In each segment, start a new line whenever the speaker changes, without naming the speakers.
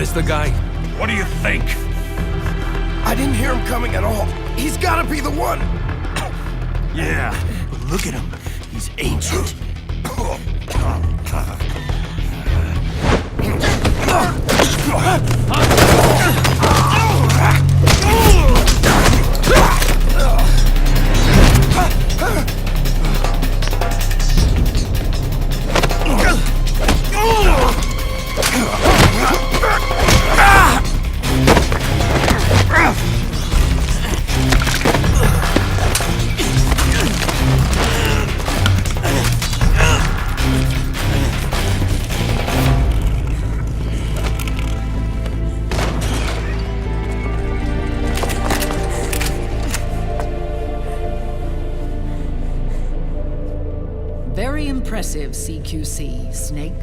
this the guy?
What do you think?
I didn't hear him coming at all. He's gotta be the one!
Yeah, but look at him. He's ancient.
Very impressive, CQC, Snake.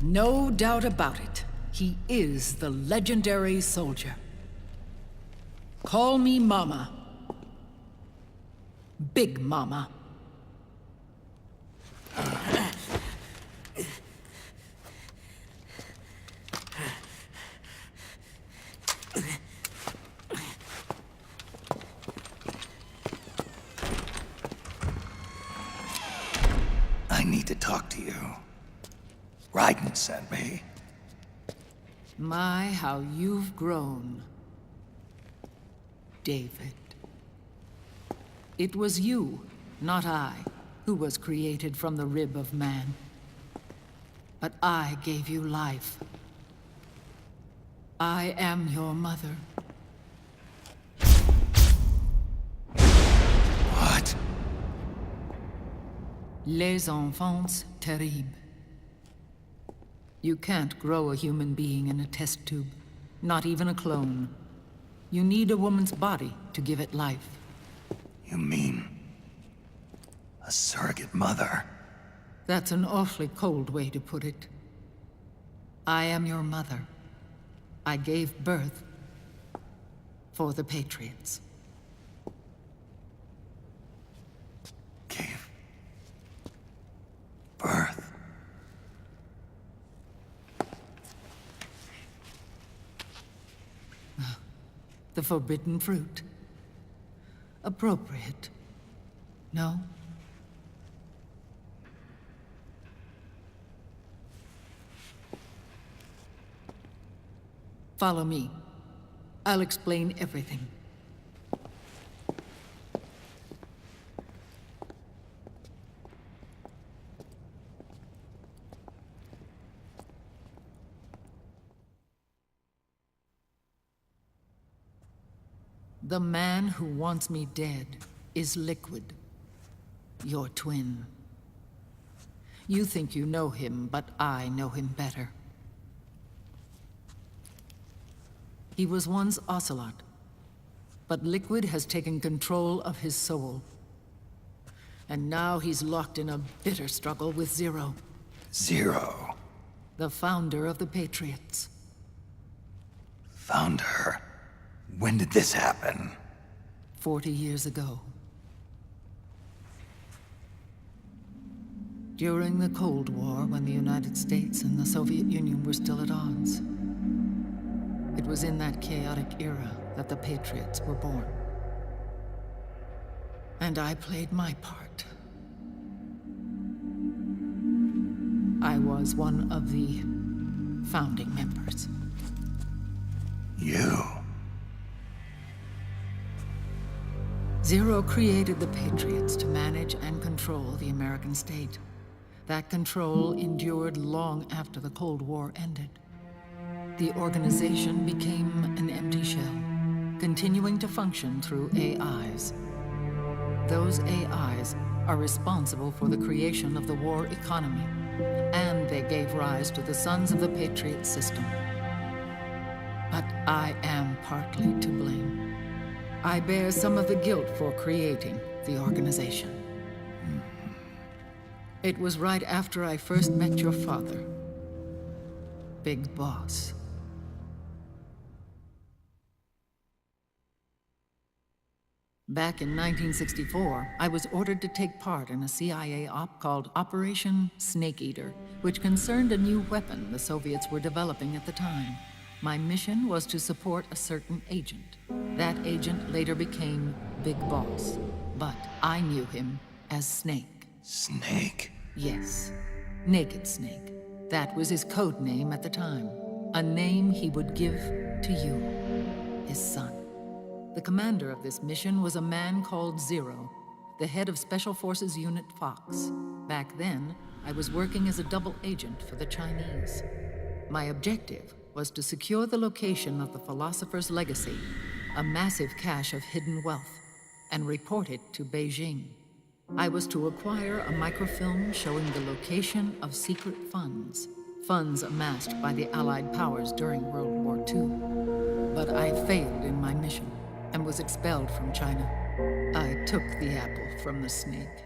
No doubt about it. He is the legendary soldier. Call me Mama. Big Mama.
I need to talk to you. Raiden sent me.
My, how you've grown, David. It was you, not I, who was created from the rib of man. But I gave you life. I am your mother.
What?
Les enfants terribles. You can't grow a human being in a test tube, not even a clone. You need a woman's body to give it life.
You mean... a surrogate mother?
That's an awfully cold way to put it. I am your mother. I gave birth for the Patriots.
Gave... birth?
The forbidden fruit. Appropriate. No? Follow me. I'll explain everything. The man who wants me dead is Liquid, your twin. You think you know him, but I know him better. He was once Ocelot, but Liquid has taken control of his soul. And now he's locked in a bitter struggle with Zero.
Zero?
The founder of the Patriots.
Found her? When did this happen?
40 years ago. During the Cold War, when the United States and the Soviet Union were still at odds. It was in that chaotic era that the Patriots were born. And I played my part. I was one of the founding members.
You?
Zero created the Patriots to manage and control the American state. That control endured long after the Cold War ended. The organization became an empty shell, continuing to function through AIs. Those AIs are responsible for the creation of the war economy, and they gave rise to the Sons of the Patriot system. But I am partly to blame. I bear some of the guilt for creating the organization. It was right after I first met your father, Big Boss. Back in 1964, I was ordered to take part in a CIA op called Operation Snake Eater, which concerned a new weapon the Soviets were developing at the time. My mission was to support a certain agent. That agent later became Big Boss, but I knew him as Snake.
Snake?
Yes, Naked Snake. That was his code name at the time, a name he would give to you, his son. The commander of this mission was a man called Zero, the head of Special Forces Unit Fox. Back then, I was working as a double agent for the Chinese. My objective was to secure the location of the Philosopher's Legacy, a massive cache of hidden wealth, and report it to Beijing. I was to acquire a microfilm showing the location of secret funds, funds amassed by the Allied powers during World War II. But I failed in my mission and was expelled from China. I took the apple from the snake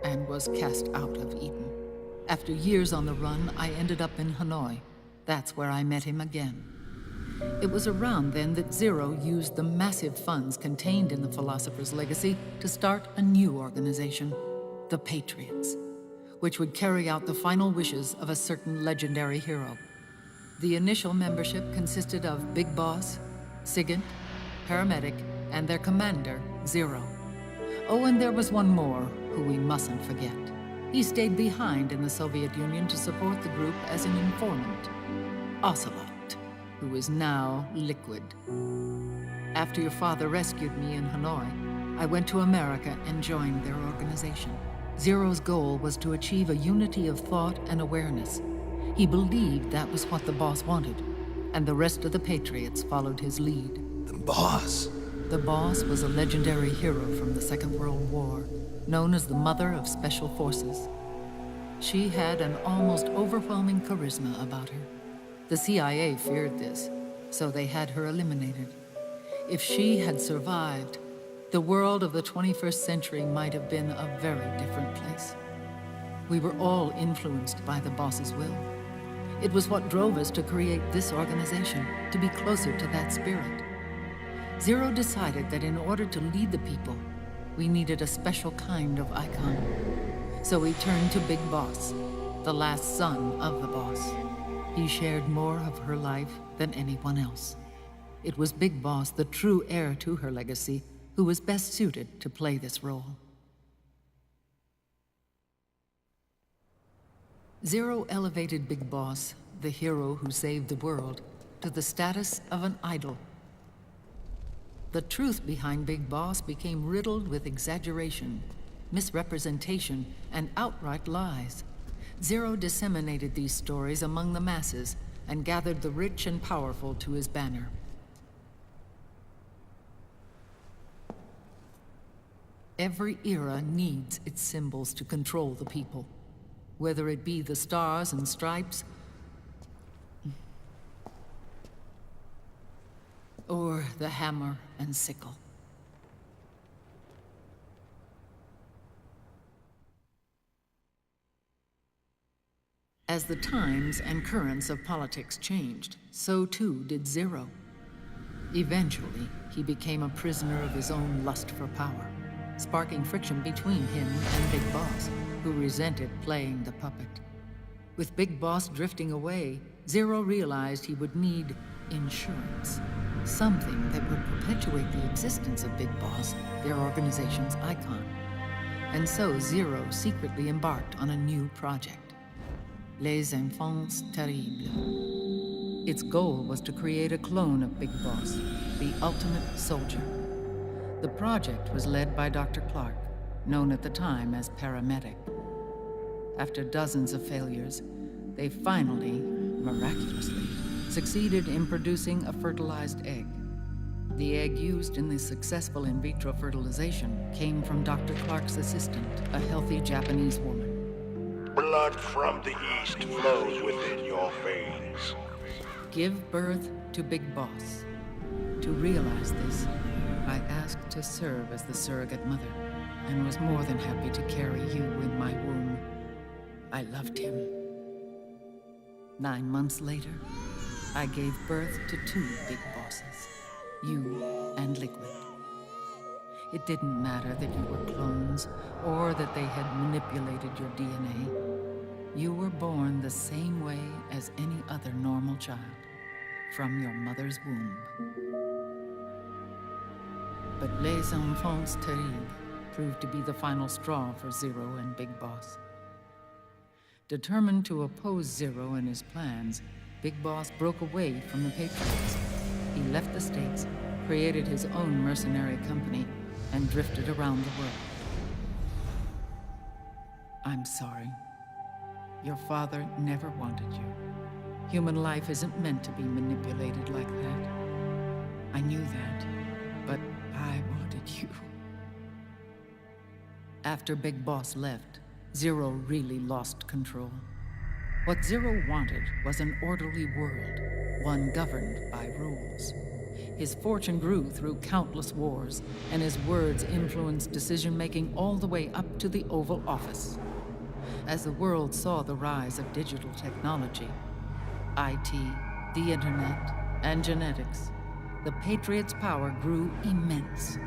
and was cast out of Eden. After years on the run, I ended up in Hanoi. That's where I met him again. It was around then that Zero used the massive funds contained in the Philosopher's Legacy to start a new organization, the Patriots, which would carry out the final wishes of a certain legendary hero. The initial membership consisted of Big Boss, SIGINT, Paramedic, and their commander, Zero. Oh, and there was one more who we mustn't forget. He stayed behind in the Soviet Union to support the group as an informant, Ocelot, who is now Liquid. After your father rescued me in Hanoi, I went to America and joined their organization. Zero's goal was to achieve a unity of thought and awareness. He believed that was what the boss wanted, and the rest of the Patriots followed his lead.
The boss?
The boss was a legendary hero from the Second World War, known as the Mother of Special Forces. She had an almost overwhelming charisma about her. The CIA feared this, so they had her eliminated. If she had survived, the world of the 21st century might have been a very different place. We were all influenced by the boss's will. It was what drove us to create this organization, to be closer to that spirit. Zero decided that in order to lead the people, we needed a special kind of icon. So he turned to Big Boss, the last son of the boss. He shared more of her life than anyone else. It was Big Boss, the true heir to her legacy, who was best suited to play this role. Zero elevated Big Boss, the hero who saved the world, to the status of an idol. The truth behind Big Boss became riddled with exaggeration, misrepresentation, and outright lies. Zero disseminated these stories among the masses and gathered the rich and powerful to his banner. Every era needs its symbols to control the people, whether it be the stars and stripes, or the hammer and sickle. As the times and currents of politics changed, so too did Zero. Eventually, he became a prisoner of his own lust for power, sparking friction between him and Big Boss, who resented playing the puppet. With Big Boss drifting away, Zero realized he would need insurance. Something that would perpetuate the existence of Big Boss, their organization's icon. And so Zero secretly embarked on a new project, Les Enfants Terribles. Its goal was to create a clone of Big Boss, the ultimate soldier. The project was led by Dr. Clark, known at the time as Paramedic. After dozens of failures, they finally, miraculously, succeeded in producing a fertilized egg. The egg used in the successful in vitro fertilization came from Dr. Clark's assistant, a healthy Japanese woman.
Blood from the east flows within your veins.
Give birth to Big Boss. To realize this, I asked to serve as the surrogate mother, and was more than happy to carry you in my womb. I loved him. 9 months later, I gave birth to 2 Big Bosses, you and Liquid. It didn't matter that you were clones or that they had manipulated your DNA. You were born the same way as any other normal child, from your mother's womb. But Les Enfants Terribles proved to be the final straw for Zero and Big Boss. Determined to oppose Zero and his plans, Big Boss broke away from the Patriots. He left the States, created his own mercenary company, and drifted around the world. I'm sorry. Your father never wanted you. Human life isn't meant to be manipulated like that. I knew that, but I wanted you. After Big Boss left, Zero really lost control. What Zero wanted was an orderly world, one governed by rules. His fortune grew through countless wars, and his words influenced decision-making all the way up to the Oval Office. As the world saw the rise of digital technology, IT, the internet, and genetics, the Patriots' power grew immense.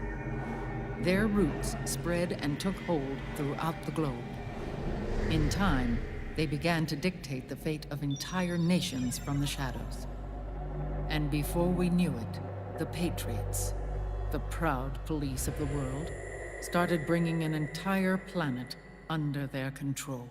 Their roots spread and took hold throughout the globe. In time, they began to dictate the fate of entire nations from the shadows. And before we knew it, the Patriots, the proud police of the world, started bringing an entire planet under their control.